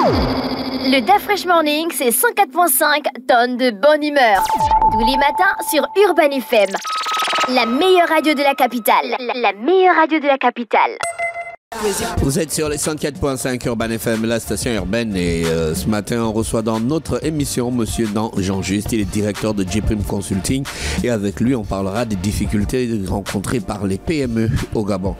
Le DA Fresh Morning, c'est 104.5 tonnes de bonne humeur. Tous les matins sur Urban FM. La meilleure radio de la capitale. La meilleure radio de la capitale. Vous êtes sur les 104.5 Urban FM, la station urbaine, et ce matin on reçoit dans notre émission Monsieur Jean-Juste, il est directeur de J-Prime Consulting, et avec lui on parlera des difficultés rencontrées par les PME au Gabon.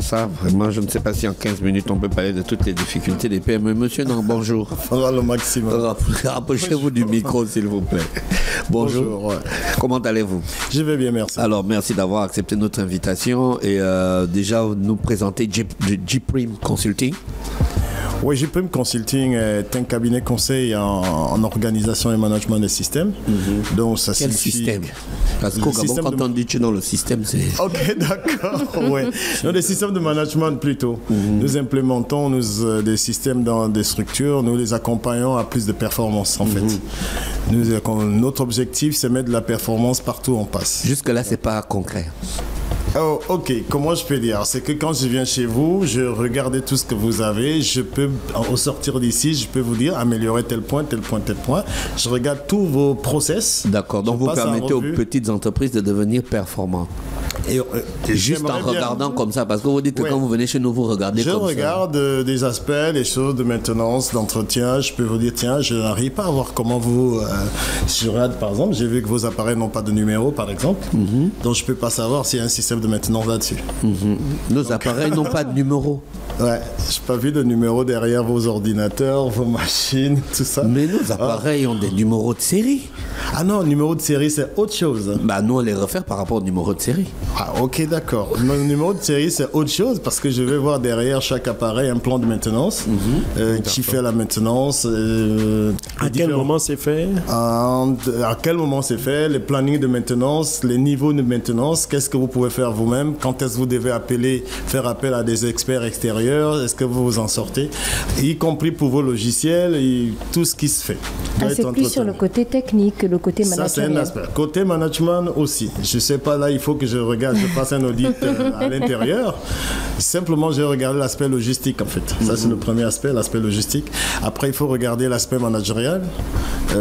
Ça, vraiment, je ne sais pas si en 15 minutes on peut parler de toutes les difficultés des PME. Monsieur Nan, bonjour. Voilà le maximum. Rapprochez-vous du micro s'il vous plaît. Bonjour. Comment allez-vous? Je vais bien, merci. Alors merci d'avoir accepté notre invitation et déjà nous présenter J-Prime Consulting. Oui, J-Prime Consulting est un cabinet conseil en organisation et management des systèmes. Donc ça Quel signifie... système? Parce qu'au Gabon, quand on dit tu es dans le système, c'est... Ok, d'accord. Ouais. Donc des systèmes de management plutôt. Nous implémentons des systèmes dans des structures, nous les accompagnons à plus de performance en fait. Notre objectif, c'est mettre de la performance partout où on passe. Jusque-là, c'est pas concret. Oh, ok, comment je peux dire? C'est que quand je viens chez vous, je regarde tout ce que vous avez, je peux, au sortir d'ici, je peux vous dire améliorer tel point, tel point, tel point. Je regarde tous vos process. D'accord, donc vous permettez aux petites entreprises de devenir performantes. Et juste en regardant comme ça, parce que vous dites que quand vous venez chez nous, vous regardez comme ça. Je regarde des aspects, des choses de maintenance, d'entretien. Je peux vous dire, tiens, je n'arrive pas à voir comment vous... je regarde, par exemple, j'ai vu que vos appareils n'ont pas de numéro, par exemple. Donc, je ne peux pas savoir s'il y a un système de maintenance là-dessus. Nos appareils n'ont pas de numéro. Ouais, je n'ai pas vu de numéro derrière vos ordinateurs, vos machines, tout ça. Mais nos appareils ont des numéros de série. Ah non, numéro de série, c'est autre chose. Bah, nous, on les refaire par rapport au numéro de série. Ah, ok, d'accord. Le numéro de série, c'est autre chose parce que je vais voir derrière chaque appareil un plan de maintenance qui fait la maintenance. À quel moment c'est fait? À quel moment c'est fait? Les plannings de maintenance, les niveaux de maintenance, qu'est-ce que vous pouvez faire vous-même? Quand est-ce que vous devez faire appel à des experts extérieurs? Est-ce que vous vous en sortez? Y compris pour vos logiciels et tout ce qui se fait. C'est plus sur le côté technique que le côté management. Ça, c'est un aspect. Côté management aussi. Je ne sais pas, là, il faut que je regarde, je fasse un audit à l'intérieur. Simplement, j'ai regardé l'aspect logistique, en fait. Ça, c'est le premier aspect, l'aspect logistique. Après, il faut regarder l'aspect managérial,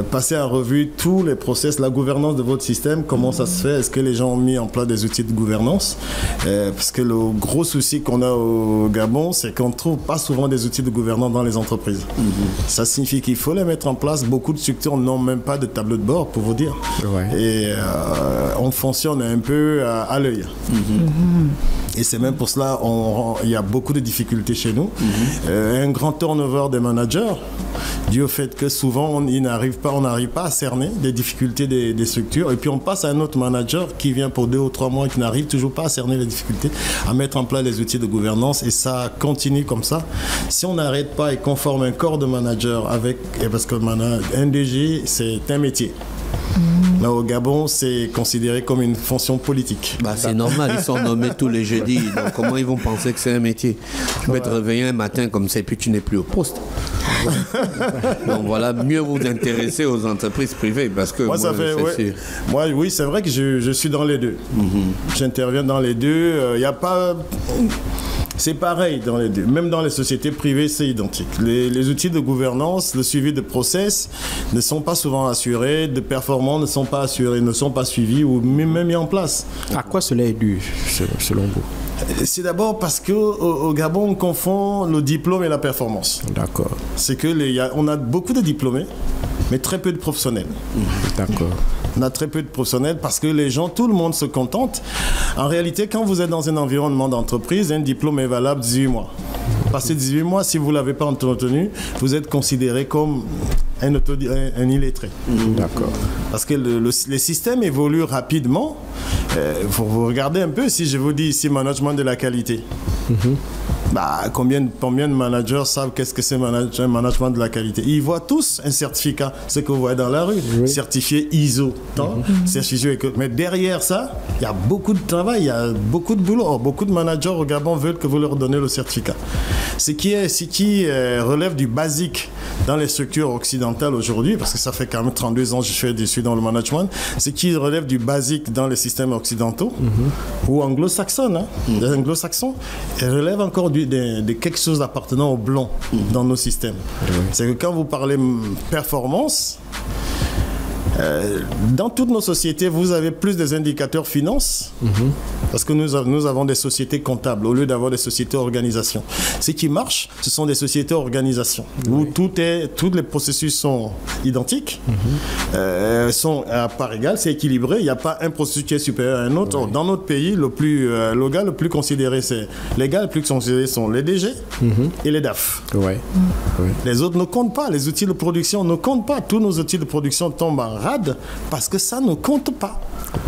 passer en revue tous les process, la gouvernance de votre système, comment ça se fait, est-ce que les gens ont mis en place des outils de gouvernance, parce que le gros souci qu'on a au Gabon, c'est qu'on ne trouve pas souvent des outils de gouvernance dans les entreprises. Ça signifie qu'il faut les mettre en place. Beaucoup de structures n'ont même pas de tableau de bord, pour vous dire. Et on fonctionne un peu à l'œil. Et c'est même pour cela il y a beaucoup de difficultés chez nous. Un grand turnover des managers, dû au fait que souvent on n'arrive pas à cerner les difficultés des structures. Et puis on passe à un autre manager qui vient pour 2 ou 3 mois et qui n'arrive toujours pas à cerner les difficultés, à mettre en place les outils de gouvernance. Et ça continue comme ça. Si on n'arrête pas et qu'on forme un corps de managers parce que un DG, c'est un métier. Là, au Gabon, c'est considéré comme une fonction politique. Bah, c'est normal, ils sont nommés tous les jeudis. Donc, comment ils vont penser que c'est un métier? Tu peux te réveiller un matin comme ça et puis tu n'es plus au poste. Donc voilà, mieux vous intéresser aux entreprises privées parce que moi, oui, c'est vrai que je suis dans les deux. J'interviens dans les deux. Il n'y a pas... C'est pareil dans les deux. Même dans les sociétés privées, c'est identique. Les outils de gouvernance, le suivi de process ne sont pas souvent assurés, de performances ne sont pas assurés, ne sont pas suivis ou même mis en place. À quoi cela est dû, selon vous? C'est d'abord parce qu'au Gabon, on confond le diplôme et la performance. D'accord. C'est que on a beaucoup de diplômés, mais très peu de professionnels. D'accord. On a très peu de professionnels parce que les gens, tout le monde se contente. En réalité, quand vous êtes dans un environnement d'entreprise, un diplôme est valable 18 mois. Passé 18 mois, si vous ne l'avez pas entretenu, vous êtes considéré comme un illettré. D'accord. Parce que les systèmes évoluent rapidement. Vous regardez un peu, si je vous dis ici management de la qualité. Bah, combien de managers savent qu'est-ce que c'est un management de la qualité? Ils voient tous un certificat, ce que vous voyez dans la rue, certifié ISO. Certifié, mais derrière ça, il y a beaucoup de travail, il y a beaucoup de boulot. Or, beaucoup de managers au Gabon veulent que vous leur donnez le certificat. Ce qui relève du basique dans les structures occidentales aujourd'hui, parce que ça fait quand même 32 ans que je suis dans le management, c'est qu'ils relèvent du basique dans les systèmes occidentaux ou anglo-saxons. Les anglo-saxons relèvent encore de quelque chose appartenant au blanc dans nos systèmes. C'est que quand vous parlez performance, dans toutes nos sociétés, vous avez plus des indicateurs finances parce que nous avons des sociétés comptables au lieu d'avoir des sociétés organisations. Ce qui marche, ce sont des sociétés organisations où tous les processus sont identiques, sont à part égale, c'est équilibré. Il n'y a pas un processus qui est supérieur à un autre. Dans notre pays, le gars le plus considéré, les gars les plus considérés sont les DG et les DAF. Les autres ne comptent pas. Les outils de production ne comptent pas. Tous nos outils de production tombent en rade parce que ça ne compte pas.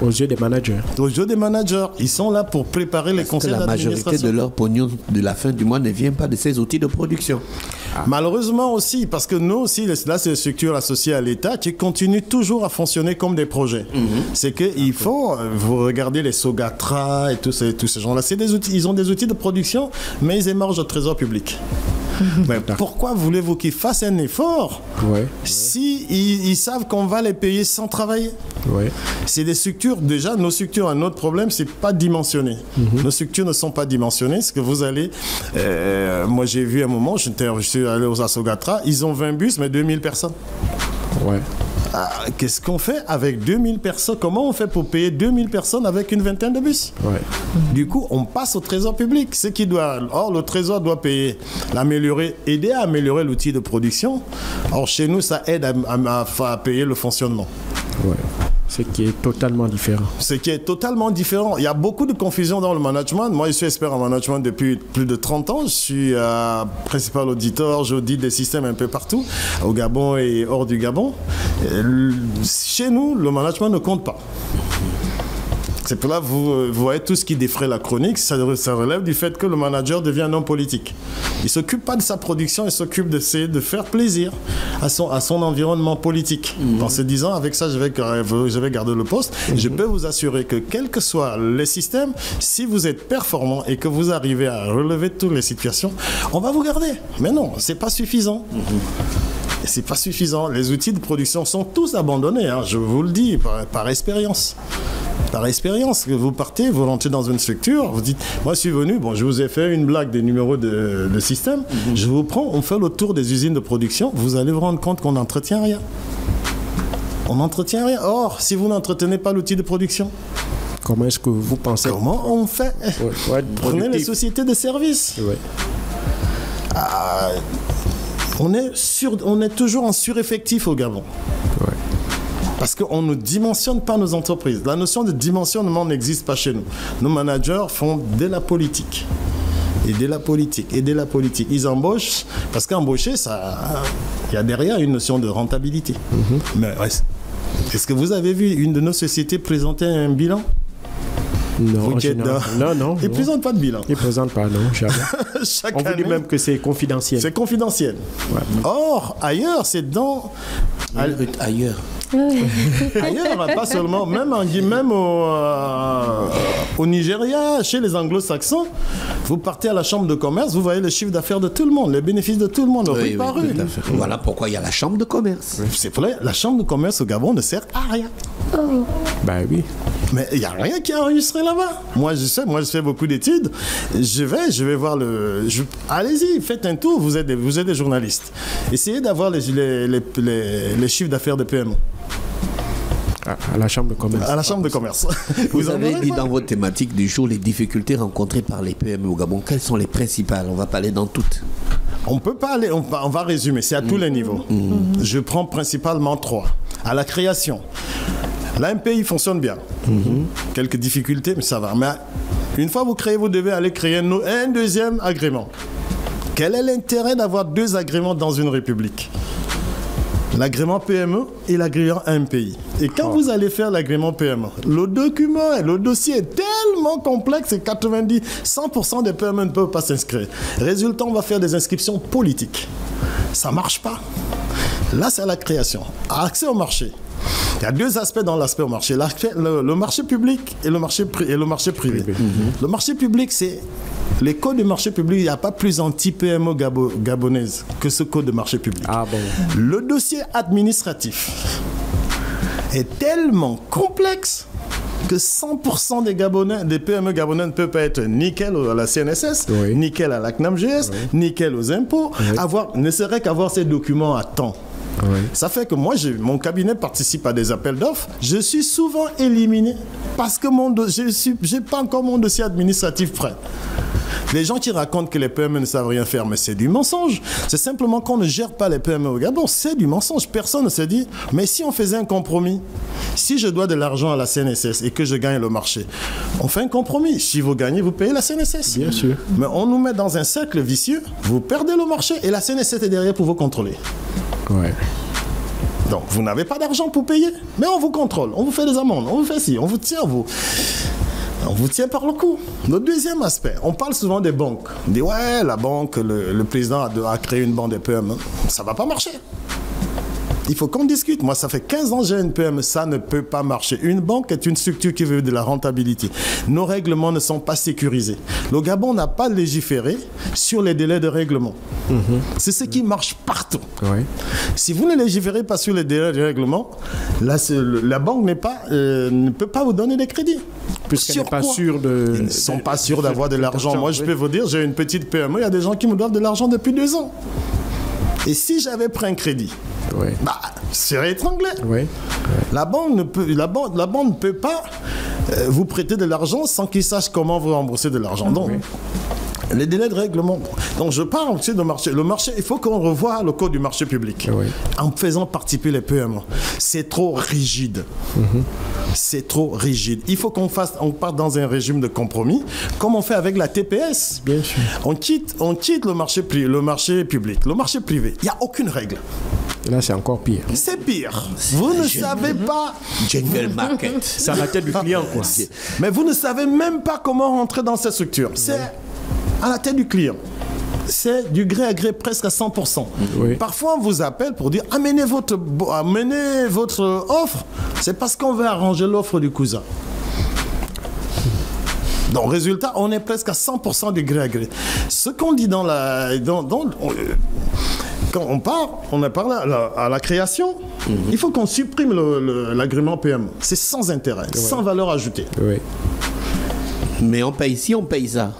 Aux yeux des managers. Aux yeux des managers. Ils sont là pour préparer les conseils d'administration. La majorité de leur pognon de la fin du mois ne vient pas de ces outils de production. Malheureusement aussi, parce que nous aussi, là, c'est les structures associées à l'État qui continuent toujours à fonctionner comme des projets. C'est qu'il faut, vous regardez les Sogatra et tous ces gens-là, c'est des outils, ils ont des outils de production, mais ils émargent au trésor public. Mais pourquoi voulez-vous qu'ils fassent un effort si ils savent qu'on va les payer sans travailler? C'est des structures, déjà, nos structures, un autre problème, c'est pas dimensionné. Nos structures ne sont pas dimensionnées. Ce que vous allez... moi, j'ai vu un moment, je suis allé aux Assogatra, ils ont 20 bus, mais 2000 personnes. Qu'est-ce qu'on fait avec 2000 personnes? Comment on fait pour payer 2000 personnes avec une vingtaine de bus? Du coup, on passe au trésor public. Or, le trésor doit payer, aider à améliorer l'outil de production. Or, chez nous, ça aide à payer le fonctionnement. Ce qui est totalement différent. Ce qui est totalement différent. Il y a beaucoup de confusion dans le management. Moi, je suis expert en management depuis plus de 30 ans. Je suis principal auditeur. J'audite des systèmes un peu partout, au Gabon et hors du Gabon. Chez nous, le management ne compte pas. C'est pour là que vous voyez tout ce qui défraie la chronique, ça relève du fait que le manager devient un homme politique. Il ne s'occupe pas de sa production, il s'occupe d'essayer de faire plaisir à son environnement politique. En se disant, avec ça, je vais garder le poste. Je peux vous assurer que, quels que soient les systèmes, si vous êtes performant et que vous arrivez à relever toutes les situations, on va vous garder. Mais non, ce n'est pas suffisant. C'est pas suffisant. Les outils de production sont tous abandonnés, je vous le dis, par expérience. Par expérience, que vous partez, vous rentrez dans une structure, vous dites, moi je suis venu, je vous ai fait une blague des numéros de système, je vous prends, on fait le tour des usines de production, vous allez vous rendre compte qu'on n'entretient rien. On n'entretient rien. Or, si vous n'entretenez pas l'outil de production, comment est-ce que vous pensez? Comment on fait? Prenez les sociétés de services. On est toujours en sureffectif au Gabon. Parce qu'on ne dimensionne pas nos entreprises. La notion de dimensionnement n'existe pas chez nous. Nos managers font de la politique. Et de la politique. Et de la politique. Ils embauchent, parce qu'embaucher, il y a derrière une notion de rentabilité. Mais est-ce que vous avez vu une de nos sociétés présenter un bilan? Non, non. Ils ne présentent pas de bilan. Ils ne présentent pas, non, jamais. On vous dit même que c'est confidentiel. C'est confidentiel. Or, ailleurs, c'est dans... Ailleurs. Ailleurs, pas seulement, même au Nigeria, chez les anglo-saxons, vous partez à la chambre de commerce, vous voyez le chiffre d'affaires de tout le monde, les bénéfices de tout le monde, rue par rue. Voilà pourquoi il y a la chambre de commerce. C'est vrai, la chambre de commerce au Gabon ne sert à rien. Ben oui. Mais il n'y a rien qui est enregistré là-bas. Moi, je fais beaucoup d'études. Je vais voir allez-y, faites un tour, vous êtes des journalistes. Essayez d'avoir les chiffres d'affaires de PME. À la chambre de commerce. À la chambre de commerce. Vous avez dit dans votre thématique du jour les difficultés rencontrées par les PME au Gabon. Quelles sont les principales? On va pas aller dans toutes. On peut pas aller, on va résumer, c'est à tous les niveaux. Je prends principalement 3. À la création. La MPI fonctionne bien. Quelques difficultés, mais ça va. Mais une fois vous créez, vous devez aller créer un deuxième agrément. Quel est l'intérêt d'avoir 2 agréments dans une république? L'agrément PME et l'agrément MPI. Et quand vous allez faire l'agrément PME, le dossier est tellement complexe que 100% des PME ne peuvent pas s'inscrire. Résultat, on va faire des inscriptions politiques. Ça ne marche pas. Là, c'est la création. Accès au marché. Il y a 2 aspects dans l'aspect au marché. Le marché public et le marché privé. Le marché public, c'est les codes de marché public, il n'y a pas plus anti-PME gabonaise que ce code de marché public. Ah bon. Le dossier administratif est tellement complexe que 100% des Gabonais, des PME gabonais ne peuvent pas être nickel à la CNSS, oui. nickel à la CNAMGS, oui. nickel aux impôts, ne serait qu'avoir ces documents à temps. Oui. Ça fait que moi, mon cabinet participe à des appels d'offres. Je suis souvent éliminé parce que je n'ai pas encore mon dossier administratif prêt. Les gens qui racontent que les PME ne savent rien faire, mais c'est du mensonge. C'est simplement qu'on ne gère pas les PME au Gabon. C'est du mensonge. Personne ne se dit, mais si on faisait un compromis, si je dois de l'argent à la CNSS et que je gagne le marché, on fait un compromis. Si vous gagnez, vous payez la CNSS. Bien sûr. Mais on nous met dans un cercle vicieux, vous perdez le marché et la CNSS est derrière pour vous contrôler. Ouais. Donc, vous n'avez pas d'argent pour payer, mais on vous contrôle, on vous fait des amendes, on vous fait ci, on vous tient, on vous tient par le cou. Le deuxième aspect, on parle souvent des banques. On dit, ouais, la banque, le président a créé une banque des PME. Ça ne va pas marcher. Il faut qu'on discute. Moi, ça fait 15 ans que j'ai une PME. Ça ne peut pas marcher. Une banque est une structure qui veut de la rentabilité. Nos règlements ne sont pas sécurisés. Le Gabon n'a pas légiféré sur les délais de règlement. C'est ce qui marche partout. Si vous ne légiférez pas sur les délais de règlement, la banque ne peut pas vous donner des crédits. Puisqu'elle n'est pas sûre de... Ils ne sont pas sûrs d'avoir de l'argent. Moi, je peux vous dire, j'ai une petite PME. Il y a des gens qui me doivent de l'argent depuis 2 ans. Et si j'avais pris un crédit, je serais étranglé. La banque ne peut pas vous prêter de l'argent sans qu'il sache comment vous rembourser de l'argent. Donc, les délais de règlement. Donc, je parle aussi de marché. Le marché, il faut qu'on revoie le code du marché public en faisant participer les PME. C'est trop rigide. C'est trop rigide. Il faut qu'on parte dans un régime de compromis, comme on fait avec la TPS. Bien sûr. On quitte le marché public. Le marché privé, il n'y a aucune règle. Et là, c'est encore pire. C'est pire. Vous ne savez pas... Jungle market. C'est à la tête du client, quoi. Mais vous ne savez même pas comment rentrer dans cette structure. C'est à la tête du client. C'est du gré à gré presque à 100%. Parfois, on vous appelle pour dire amenez votre offre. C'est parce qu'on veut arranger l'offre du cousin. Donc, résultat, on est presque à 100% du gré à gré. Ce qu'on dit quand on parle à la création, il faut qu'on supprime l'agrément PME. C'est sans intérêt, sans valeur ajoutée. Mais on paye ci, on paye ça.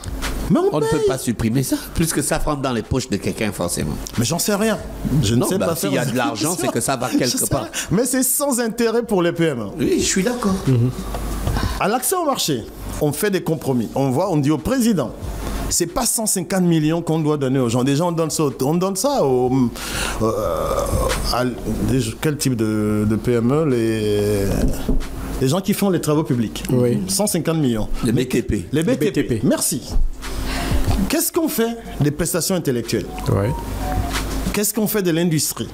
Mais on ne peut pas supprimer ça, puisque ça rentre dans les poches de quelqu'un forcément. Mais j'en sais rien. Je ne sais pas faire. S'il y a de l'argent, c'est que ça va quelque part. Mais c'est sans intérêt pour les PME. Oui, je suis d'accord. À l'accès au marché, on fait des compromis. On dit au président, c'est pas 150 millions qu'on doit donner aux gens. Déjà, on donne ça à quel type de PME les gens qui font les travaux publics. 150 millions. Les BTP. Les BTP. Merci. Qu'est-ce qu'on fait des prestations intellectuelles? Qu'est-ce qu'on fait de l'industrie?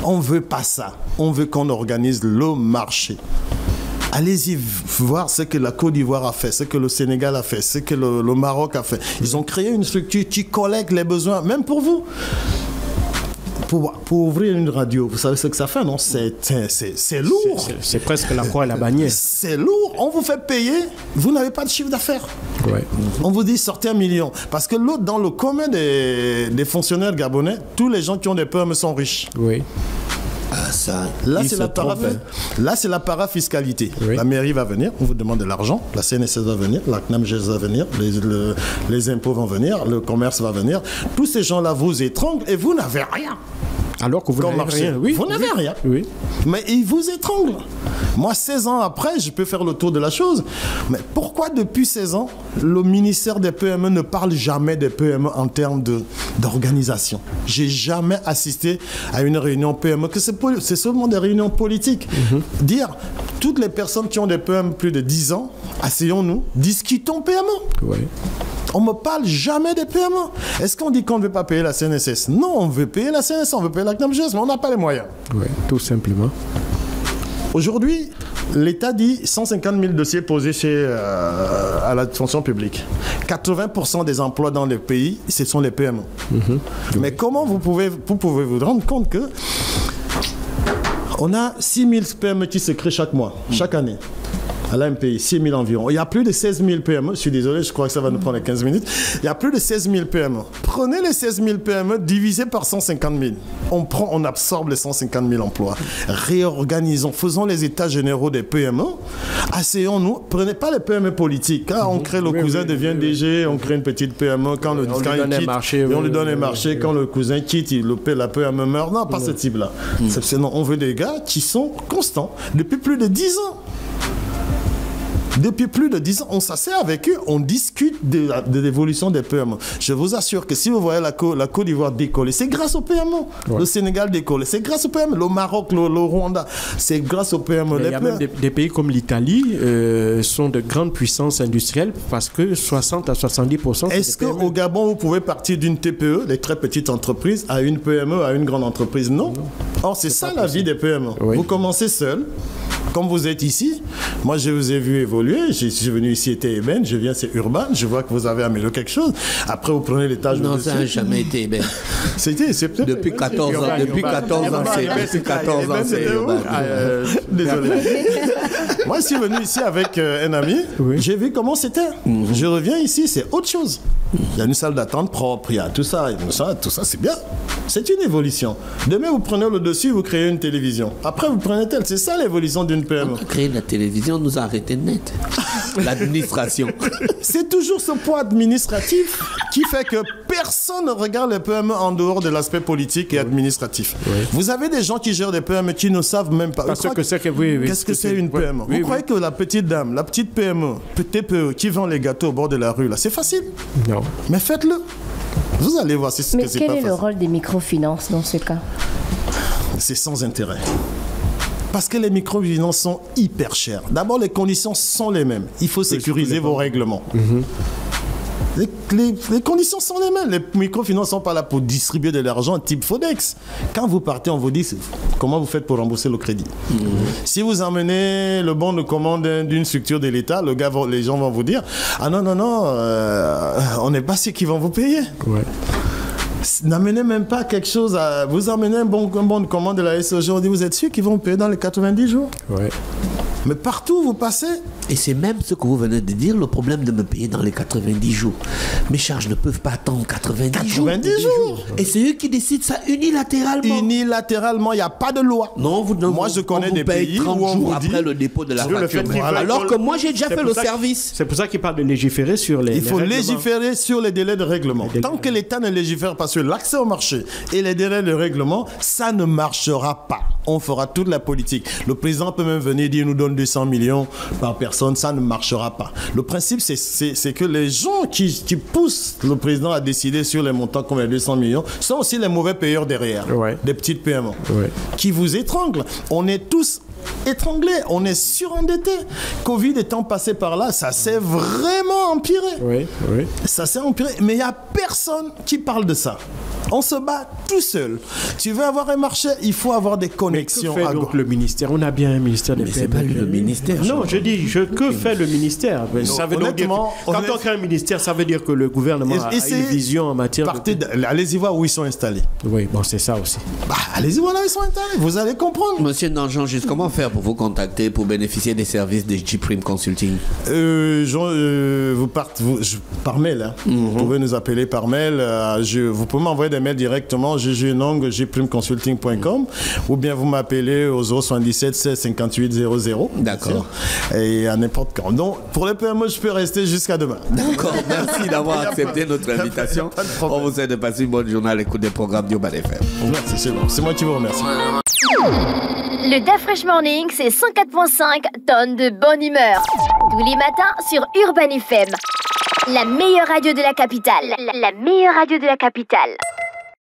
On ne veut pas ça. On veut qu'on organise le marché. Allez-y voir ce que la Côte d'Ivoire a fait, ce que le Sénégal a fait, ce que le Maroc a fait. Ils ont créé une structure qui collecte les besoins, même pour vous. Pour ouvrir une radio, vous savez ce que ça fait, non? C'est lourd. C'est presque la croix et la bannière. C'est lourd. On vous fait payer, vous n'avez pas de chiffre d'affaires. On vous dit sortez 1 million. Parce que dans le commun des fonctionnaires gabonais, tous les gens qui ont des PME sont riches. Là, c'est la parafiscalité. La mairie va venir, on vous demande de l'argent, la CNSS va venir, la CNAMGS va venir, les impôts vont venir, le commerce va venir. Tous ces gens-là vous étranglent et vous n'avez rien. Alors que vous n'avez rien. Vous n'avez rien. Mais ils vous étranglent. Moi, 16 ans après, je peux faire le tour de la chose. Mais pourquoi depuis 16 ans, le ministère des PME ne parle jamais des PME en termes d'organisation? J'ai jamais assisté à une réunion PME, que c'est seulement des réunions politiques. Dire, toutes les personnes qui ont des PME plus de 10 ans, asseyons-nous, discutons PME. On ne me parle jamais des PME. Est-ce qu'on dit qu'on ne veut pas payer la CNSS? Non, on veut payer la CNSS, on veut payer la CNAMGS, mais on n'a pas les moyens. Tout simplement. Aujourd'hui, l'État dit 150 000 dossiers posés à la fonction publique. 80% des emplois dans le pays, ce sont les PME. Mais comment vous pouvez vous rendre compte que on a 6 000 PME qui se créent chaque mois, chaque année. à l'AMPI, 6 000 environ. Il y a plus de 16 000 PME. Je suis désolé, je crois que ça va nous prendre 15 minutes. Il y a plus de 16 000 PME. Prenez les 16 000 PME divisé par 150 000. On absorbe les 150 000 emplois. Réorganisons, faisons les états généraux des PME. Asseyons-nous. Prenez pas les PME politiques. Quand on crée le cousin devient DG, on crée une petite PME. Quand il quitte, on lui donne les marchés. Quand le cousin quitte, la PME meurt. Non, pas ce type-là. Non, on veut des gars qui sont constants depuis plus de 10 ans. Depuis plus de 10 ans, on s'assied avec eux, on discute de l'évolution des PME. Je vous assure que si vous voyez la Côte d'Ivoire décoller, c'est grâce aux PME. Ouais. Le Sénégal décoller, c'est grâce aux PME. Le Maroc, le Rwanda, c'est grâce aux PME. Il y a même des pays comme l'Italie sont de grandes puissances industrielles parce que 60 à 70%. Est-ce qu'au Gabon, vous pouvez partir d'une TPE, des très petites entreprises, à une PME, à une grande entreprise? Non. Or, c'est ça la vie des PME. Oui. Vous commencez seul. Comme vous êtes ici, moi je vous ai vu évoluer, je suis venu ici, était Eben, je viens, c'est Urban, je vois que vous avez amélioré quelque chose. Après, vous prenez l'étage au-dessus. Non, ça n'a jamais été Eben. C'est peut-être... Depuis 14 ans, depuis 14 ans, c'est Urban. Désolé. Moi, je suis venu ici avec un ami, j'ai vu comment c'était. Je reviens ici, c'est autre chose. Il y a une salle d'attente propre, il y a tout ça, c'est bien. C'est une évolution. Demain, vous prenez le dessus, vous créez une télévision. Après, vous prenez tel. C'est ça l'évolution d'une PME. On a créé la télévision, on nous a arrêté net. L'administration. C'est toujours ce poids administratif qui fait que personne ne regarde les PME en dehors de l'aspect politique et administratif. Oui. Vous avez des gens qui gèrent des PME qui ne savent même pas. Qu'est-ce que c'est une PME? Vous croyez que la petite dame, la petite PME, TPE qui vend les gâteaux au bord de la rue, là, c'est facile? Non. Mais faites-le. Vous allez voir si c'est pas facile. Mais quel est le rôle des microfinances dans ce cas? C'est sans intérêt. Parce que les microfinances sont hyper chères. D'abord, les conditions sont les mêmes. Il faut sécuriser vos règlements. Les conditions sont les mêmes. Les microfinances ne sont pas là pour distribuer de l'argent type Fodex. Quand vous partez, on vous dit comment vous faites pour rembourser le crédit. Si vous emmenez le bon de commande d'une structure de l'État, les gens vont vous dire « Ah non, on n'est pas sûr qu'ils vont vous payer. Ouais. » N'amenez même pas quelque chose à... Vous emmenez un bon de commande de la SE aujourd'hui, vous êtes sûr qu'ils vont payer dans les 90 jours? Ouais. Mais partout où vous passez... Et c'est même ce que vous venez de dire, le problème de me payer dans les 90 jours. Mes charges ne peuvent pas attendre 90 jours. Et c'est eux qui décident ça unilatéralement. Unilatéralement, il n'y a pas de loi. Non, moi, je connais des pays 30 où on jours vous après le dépôt de la facture. Alors que moi, j'ai déjà fait le service. C'est pour ça qu'il parle de légiférer sur les Il faut légiférer sur les délais de règlement. Tant que l'État ne légifère pas sur l'accès au marché et les délais de règlement, ça ne marchera pas. On fera toute la politique. Le président peut même venir dire, nous donne 200 millions par personne, ça ne marchera pas. Le principe, c'est que les gens qui poussent le président à décider sur les montants comme les 200 millions sont aussi les mauvais payeurs derrière, des petites PME, qui vous étranglent. On est tous étranglés, on est surendettés. Covid étant passé par là, ça s'est vraiment empiré. Ça s'est empiré, mais il n'y a personne qui parle de ça. On se bat tout seul. Tu veux avoir un marché, il faut avoir des connexions. Mais que fait donc le ministère? On a bien un ministère des PME. C'est pas le ministère. Non, je dis, que fait le ministère? Ça veut donc dire quand on crée un ministère, ça veut dire que le gouvernement a une vision en matière allez-y voir où ils sont installés. Oui, bon, c'est ça aussi. Allez-y voir là où ils sont installés, vous allez comprendre. Monsieur Nanjean, juste comment faire pour vous contacter, pour bénéficier des services de J-Prime Consulting? Par mail. Hein. Vous pouvez nous appeler par mail. Vous pouvez m'envoyer des mails directement, jjnong@jprimeconsulting.com, ou bien vous m'appelez au 077 16 58 00. D'accord. Et à n'importe quand. Donc, pour les PME, je peux rester jusqu'à demain. D'accord. Merci d'avoir accepté notre invitation. On vous souhaite de passer une bonne journée à l'écoute des programmes d'Urban FM. Merci, c'est bon. C'est moi qui vous remercie. Le DAF Fresh Morning, c'est 104.5 tonnes de bonne humeur. Tous les matins sur Urban FM. La meilleure radio de la capitale. La meilleure radio de la capitale.